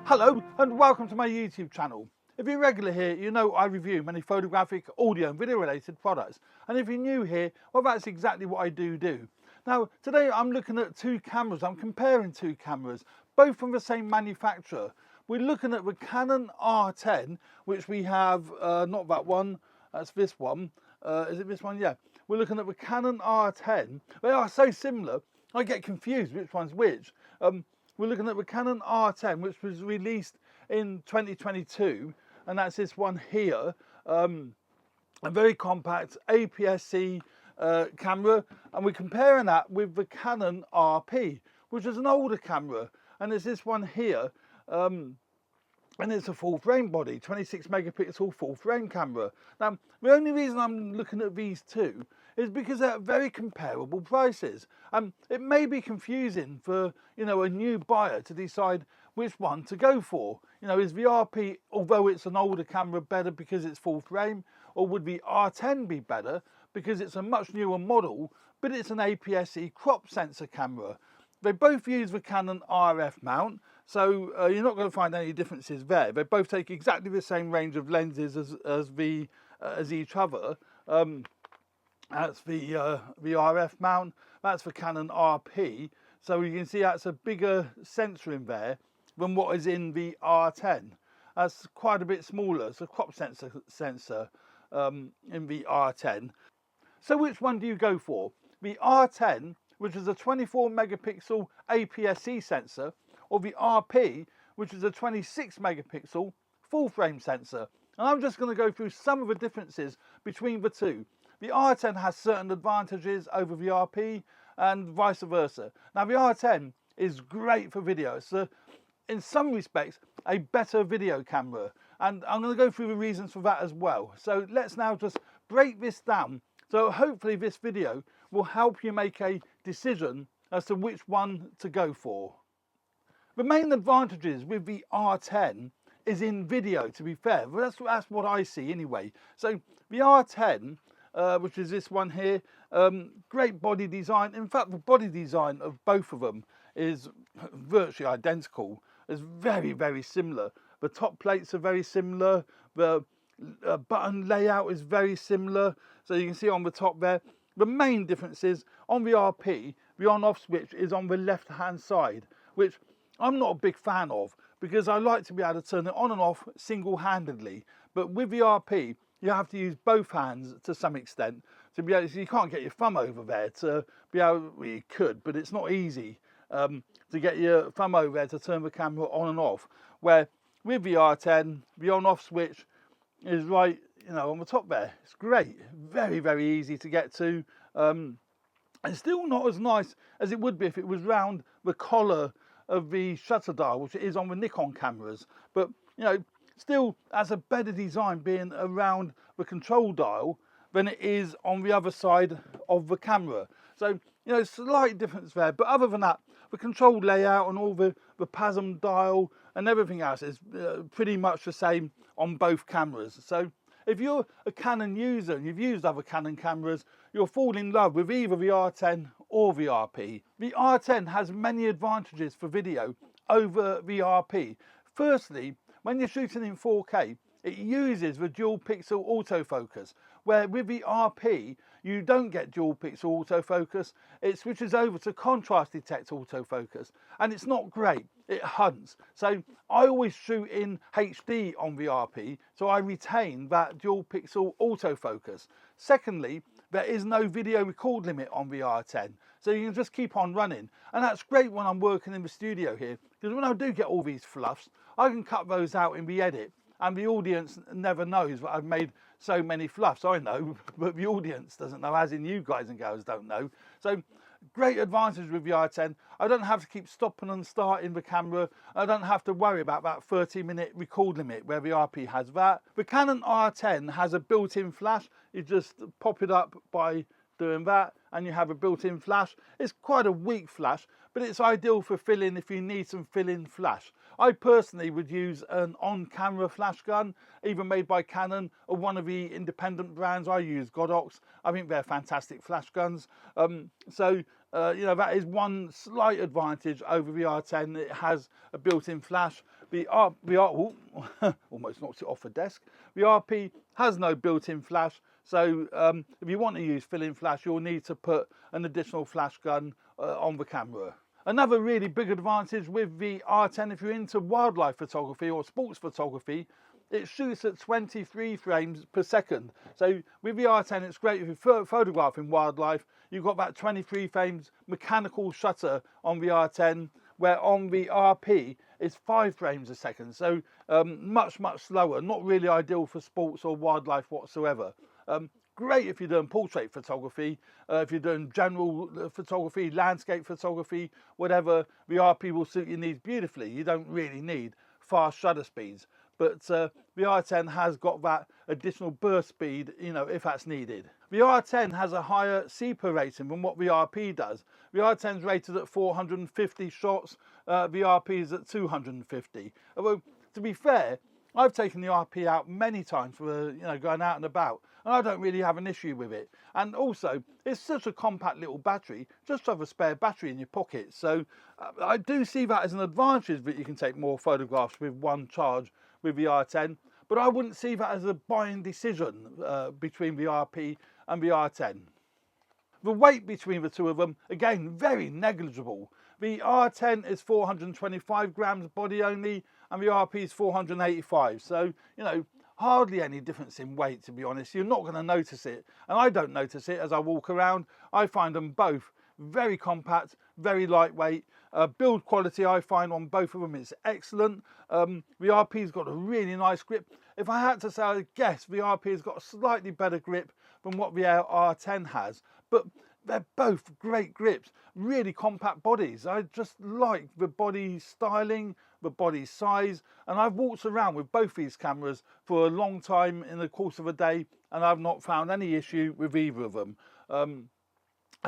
Hello and welcome to my YouTube channel. If you're regular here, you know I review many photographic, audio and video related products. And if you're new here, well, that's exactly what I do. Now, today I'm looking at two cameras. I'm comparing two cameras, both from the same manufacturer. We're looking at the Canon R10, which we have, not that one, that's this one. Is it this one? Yeah. We're looking at the Canon R10. They are so similar, I get confused which one's which. We're looking at the Canon R10, which was released in 2022, and that's this one here, a very compact APS-C camera, and we're comparing that with the Canon RP, which is an older camera, and it's this one here, and it's a full frame body, 26 megapixel full frame camera. Now, the only reason I'm looking at these two is because they're at very comparable prices. It may be confusing for, a new buyer to decide which one to go for. Is the RP, although it's an older camera, better because it's full frame, or would the R10 be better because it's a much newer model, but it's an APS-C crop sensor camera? They both use the Canon RF mount, so you're not going to find any differences there. They both take exactly the same range of lenses as each other. That's the RF mount. That's the Canon RP. So you can see that's a bigger sensor in there than what is in the R10. That's quite a bit smaller. It's a crop sensor in the R10. So which one do you go for? The R10, which is a 24 megapixel APS-C sensor, or the RP, which is a 26 megapixel full frame sensor. And I'm just going to go through some of the differences between the two. The R10 has certain advantages over the RP and vice versa. Now the R10 is great for video. It's in some respects a better video camera, and I'm going to go through the reasons for that as well. So let's now just break this down. So hopefully this video will help you make a decision as to which one to go for. The main advantages with the R10 is in video, to be fair. That's what I see anyway. So the R10, which is this one here, great body design. In fact, the body design of both of them is virtually identical. It's very, very similar. The top plates are very similar. The button layout is very similar. So you can see on the top there. The main difference is on the RP, the on-off switch is on the left-hand side, which I'm not a big fan of because I like to be able to turn it on and off single-handedly. But with the RP, you have to use both hands to some extent to be able to, you can't get your thumb over there to be able, well, you could, but it's not easy to get your thumb over there to turn the camera on and off. Where with the R10, the on-off switch is right, on the top there. It's great, very, very easy to get to. And still not as nice as it would be if it was round the collar of the shutter dial, which it is on the Nikon cameras. But, still has a better design being around the control dial than it is on the other side of the camera. So, slight difference there. But other than that, the control layout and all the PASM dial and everything else is pretty much the same on both cameras. So if you're a Canon user and you've used other Canon cameras, you'll fall in love with either the R10 or the RP. The R10 has many advantages for video over the RP. Firstly, when you're shooting in 4K, it uses the dual pixel autofocus, where with the RP, you don't get dual pixel autofocus. It switches over to contrast detect autofocus, and it's not great. It hunts. So I always shoot in HD on the RP, so I retain that dual pixel autofocus. Secondly, there is no video record limit on the R10, so you can just keep on running. And that's great when I'm working in the studio here, because when I do get all these fluffs, I can cut those out in the edit, and the audience never knows that I've made so many fluffs. I know, but the audience doesn't know, as in you guys and girls don't know. So great advantage with the R10. I don't have to keep stopping and starting the camera. I don't have to worry about that 30-minute record limit where the RP has that. The Canon R10 has a built-in flash. You just pop it up by doing that and you have a built-in flash. It's quite a weak flash, but it's ideal for fill-in if you need some fill-in flash. I personally would use an on-camera flash gun, either made by Canon or one of the independent brands. I use Godox. I think they're fantastic flash guns. You know, that is one slight advantage over the R10. It has a built-in flash. Almost knocked it off the desk. The RP has no built-in flash, so if you want to use fill-in flash, you'll need to put an additional flash gun on the camera. Another really big advantage with the R10, if you're into wildlife photography or sports photography, it shoots at 23 frames per second. So with the R10, it's great if you're photographing wildlife. You've got that 23 frames mechanical shutter on the R10, where on the RP it's 5 frames a second. So much slower. Not really ideal for sports or wildlife whatsoever. Great if you're doing portrait photography, if you're doing general photography, landscape photography, whatever, the RP will suit your needs beautifully. You don't really need fast shutter speeds. But the R10 has got that additional burst speed, you know, if that's needed. The R10 has a higher CPA rating than what the RP does. The R10 is rated at 450 shots, the RP is at 250. Although, to be fair, I've taken the RP out many times for, you know, going out and about, and I don't really have an issue with it. And also, it's such a compact little battery, just have a spare battery in your pocket. So I do see that as an advantage, that you can take more photographs with one charge with the R10, but I wouldn't see that as a buying decision between the RP and the R10. The weight between the two of them, again, very negligible. The R10 is 425 grams body only, and the RP is 485. So, you know, hardly any difference in weight, to be honest. You're not going to notice it, and I don't notice it as I walk around. I find them both very compact, very lightweight. Build quality, I find on both of them is excellent. The RP's got a really nice grip. If I had to say, I guess the RP's got a slightly better grip than what the R10 has, but they're both great grips, really compact bodies. I just like the body styling, the body size, and I've walked around with both these cameras for a long time in the course of a day, and I've not found any issue with either of them. And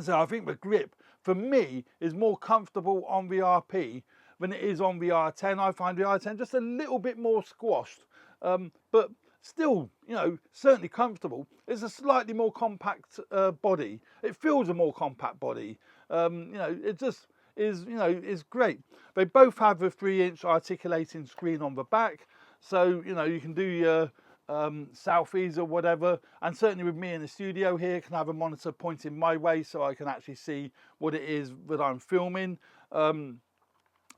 so I think the grip, for me, is more comfortable on the RP than it is on the R10. I find the R10 just a little bit more squashed, but still, you know, certainly comfortable. It's a slightly more compact body. It feels a more compact body. You know, it just is, you know, is great. They both have a 3-inch articulating screen on the back, so, you know, you can do your selfies or whatever, and certainly with me in the studio here, can have a monitor pointing my way so I can actually see what it is that I'm filming.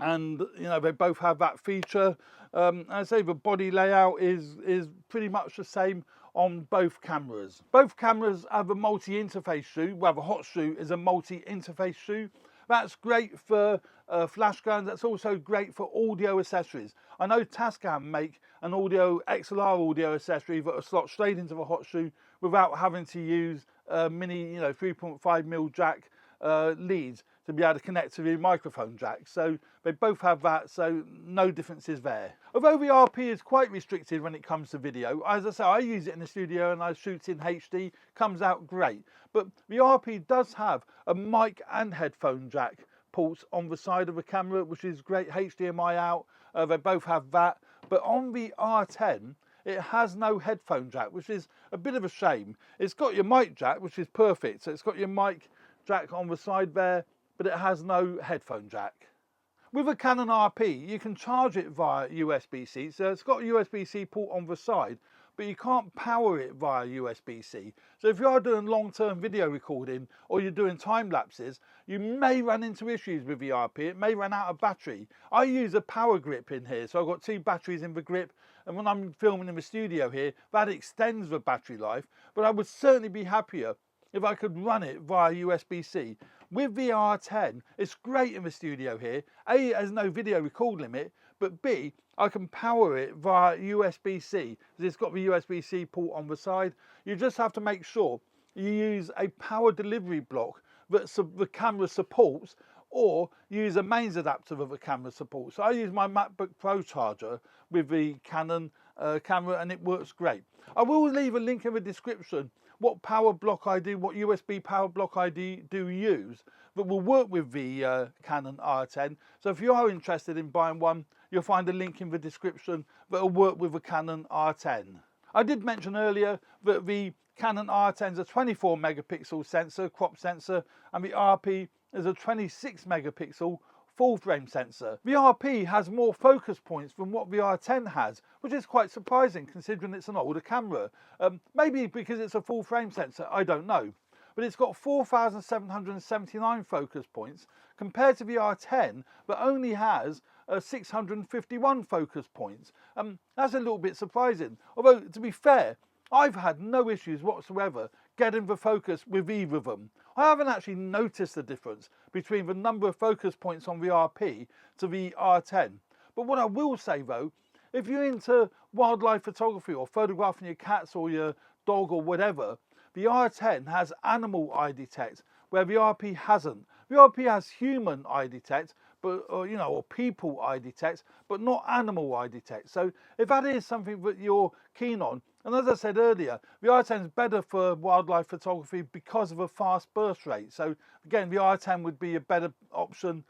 And you know, they both have that feature. I say the body layout is pretty much the same on both cameras. Both cameras have a multi-interface shoe. Well, the hot shoe is a multi-interface shoe. That's great for flash guns. That's also great for audio accessories. I know Tascam make an XLR audio accessory that will slot straight into the hot shoe without having to use mini, you know, 3.5mm jack leads to be able to connect to the microphone jack. So they both have that, so no differences there. Although the RP is quite restricted when it comes to video, as I say, I use it in the studio and I shoot in HD, comes out great. But the RP does have a mic and headphone jack ports on the side of the camera, which is great, HDMI out, they both have that. But on the R10, it has no headphone jack, which is a bit of a shame. It's got your mic jack, which is perfect. So it's got your mic jack on the side there, but it has no headphone jack. With a Canon RP, you can charge it via USB-C. So it's got a USB-C port on the side, but you can't power it via USB-C. So if you are doing long-term video recording or you're doing time lapses, you may run into issues with the RP. It may run out of battery. I use a power grip in here, so I've got 2 batteries in the grip, and when I'm filming in the studio here, that extends the battery life, but I would certainly be happier if I could run it via USB-C. With the R10, it's great in the studio here. A, it has no video record limit, but B, I can power it via USB-C, because it's got the USB-C port on the side. You just have to make sure you use a power delivery block that the camera supports, or use a mains adapter that the camera supports. So I use my MacBook Pro charger with the Canon camera, and it works great. I will leave a link in the description what power block I do, what USB power block I do use that will work with the Canon R10. So if you are interested in buying one, you'll find a link in the description that will work with the Canon R10. I did mention earlier that the Canon R10 is a 24 megapixel sensor, crop sensor, and the RP is a 26 megapixel full frame sensor. The RP has more focus points than what the R10 has, which is quite surprising considering it's an older camera. Maybe because it's a full frame sensor, I don't know. But it's got 4,779 focus points compared to the R10 that only has 651 focus points. That's a little bit surprising. Although, to be fair, I've had no issues whatsoever getting the focus with either of them. I haven't actually noticed the difference between the number of focus points on the RP to the R10. But what I will say though, if you're into wildlife photography or photographing your cats or your dog or whatever, the R10 has animal eye detect, where the RP hasn't. The RP has human eye detect, but or people eye detect, but not animal eye detect. So if that is something that you're keen on, and as I said earlier, the R10 is better for wildlife photography because of a fast burst rate. So again, the R10 would be a better option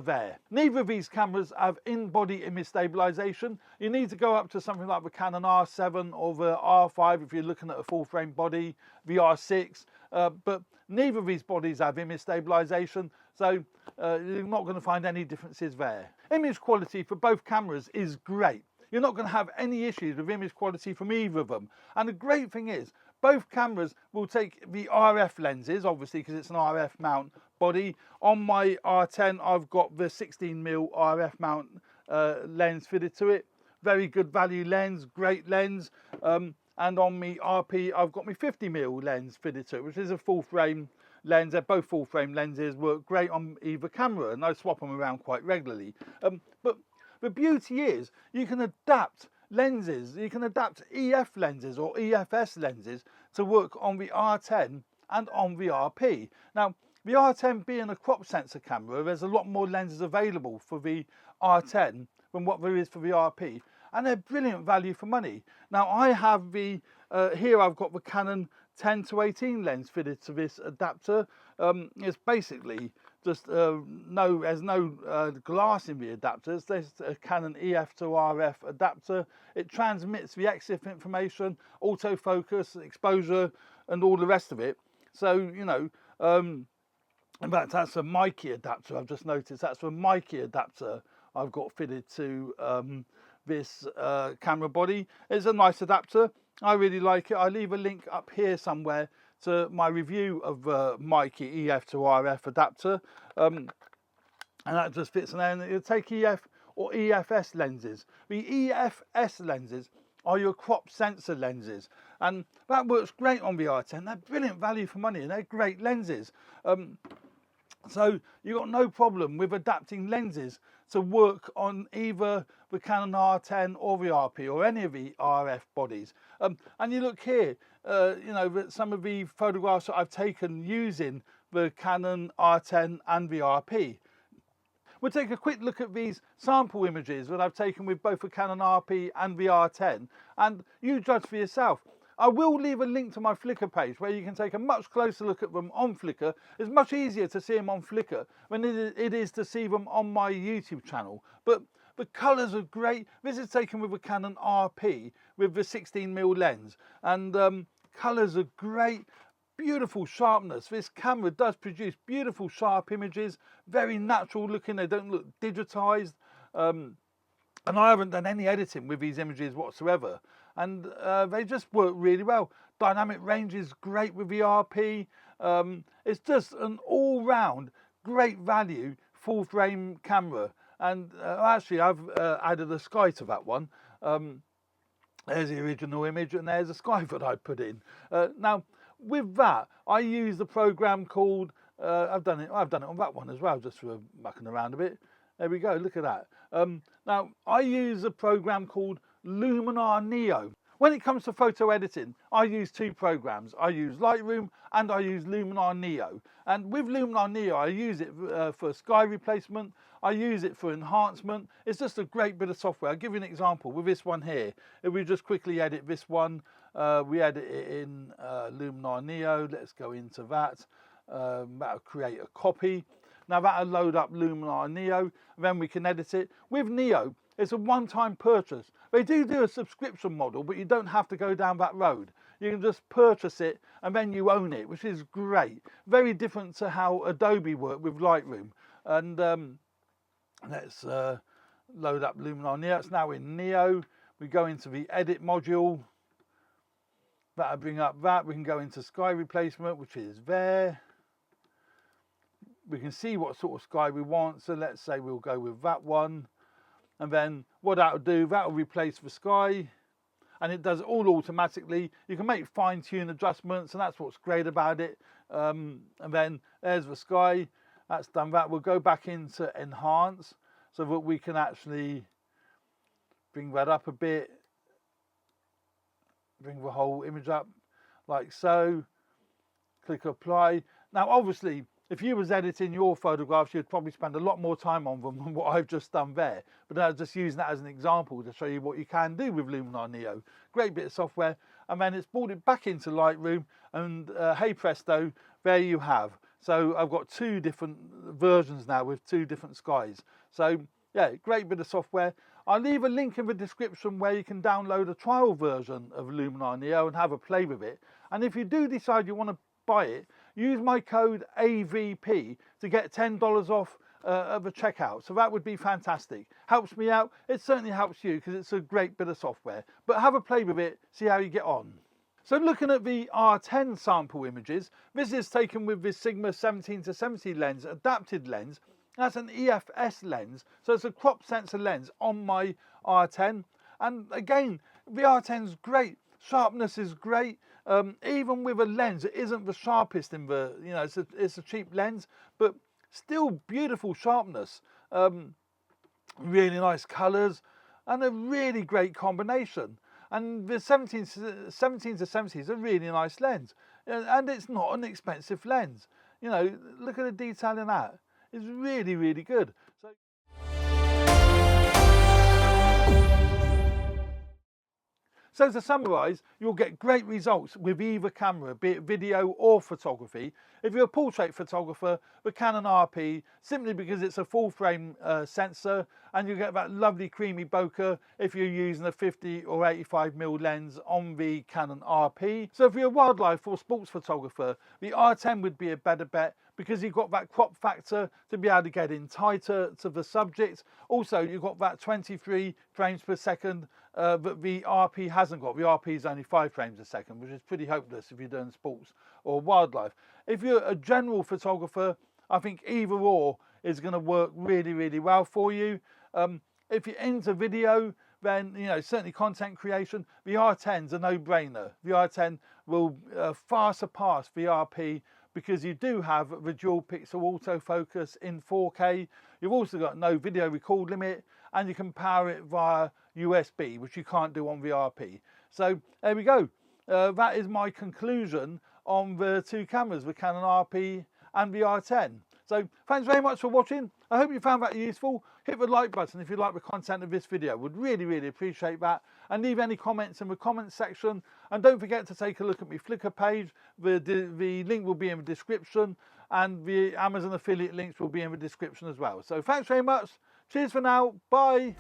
there. Neither of these cameras have in-body image stabilization. You need to go up to something like the Canon R7 or the R5 if you're looking at a full frame body, the R6, but neither of these bodies have image stabilization, so you're not going to find any differences there. Image quality for both cameras is great. You're not going to have any issues with image quality from either of them. And the great thing is, both cameras will take the RF lenses, obviously because it's an RF mount body. On my R10, I've got the 16mm RF mount lens fitted to it. Very good value lens, great lens. And on my RP, I've got my 50mm lens fitted to it, which is a full frame lens. They're both full frame lenses, work great on either camera, and I swap them around quite regularly. But the beauty is you can adapt lenses, you can adapt EF lenses or EFS lenses to work on the R10 and on the RP. Now, the R10 being a crop sensor camera, there's a lot more lenses available for the R10 than what there is for the RP, and they're brilliant value for money. Now, I have the, here I've got the Canon 10-18 lens fitted to this adapter. It's basically just there's no glass in the adapters. There's a Canon EF to RF adapter. It transmits the EXIF information, autofocus, exposure, and all the rest of it. So, in fact, that's a Mikey adapter. I've just noticed that's a Mikey adapter I've got fitted to this camera body. It's a nice adapter. I really like it. I'll leave a link up here somewhere to my review of Mikey EF to RF adapter. And that just fits in there. And it'll take EF or EFS lenses. The EFS lenses are your crop sensor lenses. And that works great on the R10. They're brilliant value for money and they're great lenses. So you've got no problem with adapting lenses to work on either the Canon R10 or the RP or any of the RF bodies. And you look here, some of the photographs that I've taken using the Canon R10 and the RP. We'll take a quick look at these sample images that I've taken with both the Canon RP and the R10, and you judge for yourself. I will leave a link to my Flickr page where you can take a much closer look at them on Flickr. It's much easier to see them on Flickr than it is to see them on my YouTube channel. But the colours are great. This is taken with a Canon RP with the 16mm lens, and colours are great. Beautiful sharpness. This camera does produce beautiful sharp images, very natural looking. They don't look digitized. And I haven't done any editing with these images whatsoever. And they just work really well. Dynamic range is great with the RP. It's just an all-round great value full frame camera. And actually I've added a sky to that one. There's the original image and there's a sky that I put in. Now with that I use the program called I've done it on that one as well, just for mucking around a bit. There we go, look at that. Now I use a program called Luminar NEO. When it comes to photo editing, I use two programs. I use Lightroom and I use Luminar NEO. And with Luminar NEO, I use it for sky replacement. I use it for enhancement. It's just a great bit of software. I'll give you an example with this one here. If we just quickly edit this one, we edit it in Luminar NEO. Let's go into that. That'll create a copy. Now that'll load up Luminar NEO, then we can edit it. With NEO, it's a one-time purchase. They do a subscription model, but you don't have to go down that road. You can just purchase it and then you own it, which is great. Very different to how Adobe work with Lightroom. And let's load up Luminar NEO. It's now in NEO. We go into the edit module. That'll bring up that. We can go into sky replacement, which is there. We can see what sort of sky we want. So let's say we'll go with that one. And then what that'll do, that'll replace the sky. And it does it all automatically. You can make fine-tune adjustments, and that's what's great about it. And then there's the sky. That's done that. We'll go back into enhance so that we can actually bring that up a bit. Bring the whole image up like so. Click apply. Now, obviously, if you was editing your photographs, you'd probably spend a lot more time on them than what I've just done there. But I was just using that as an example to show you what you can do with Luminar NEO. Great bit of software. And then it's brought it back into Lightroom, and hey presto, there you have. So I've got two different versions now with two different skies. So yeah, great bit of software. I'll leave a link in the description where you can download a trial version of Luminar NEO and have a play with it. And if you do decide you want to buy it, use my code AVP to get $10 off of a checkout. So that would be fantastic. Helps me out. It certainly helps you because it's a great bit of software. But have a play with it, see how you get on. So looking at the R10 sample images, this is taken with this Sigma 17-70 lens, adapted lens. That's an EFS lens, so it's a crop sensor lens on my R10. And again, the R10's great. Sharpness is great. Even with a lens, it isn't the sharpest in the, you know, it's a cheap lens, but still beautiful sharpness. Really nice colours and a really great combination. And the 17-70 is a really nice lens, and it's not an expensive lens. You know, look at the detail in that. It's really, really good. So to summarise, you'll get great results with either camera, be it video or photography. If you're a portrait photographer, the Canon RP, simply because it's a full frame sensor, and you get that lovely creamy bokeh if you're using a 50 or 85mm lens on the Canon RP. So if you're a wildlife or sports photographer, the R10 would be a better bet because you've got that crop factor to be able to get in tighter to the subject. Also, you've got that 23 frames per second that the RP hasn't got. The RP is only 5 frames a second, which is pretty hopeless if you're doing sports or wildlife. If you're a general photographer, I think either or is going to work really, really well for you. If you're into video, then, you know, certainly content creation, the R10's a no-brainer. The R10 will far surpass the RP because you do have the dual pixel autofocus in 4K. You've also got no video record limit, and you can power it via USB, which you can't do on the RP. So there we go. That is my conclusion on the two cameras, the Canon RP and the R10. So thanks very much for watching. I hope you found that useful. Hit the like button if you like the content of this video. Would really, really appreciate that. And leave any comments in the comments section. And don't forget to take a look at my Flickr page. The link will be in the description, and the Amazon affiliate links will be in the description as well. So thanks very much. Cheers for now. Bye.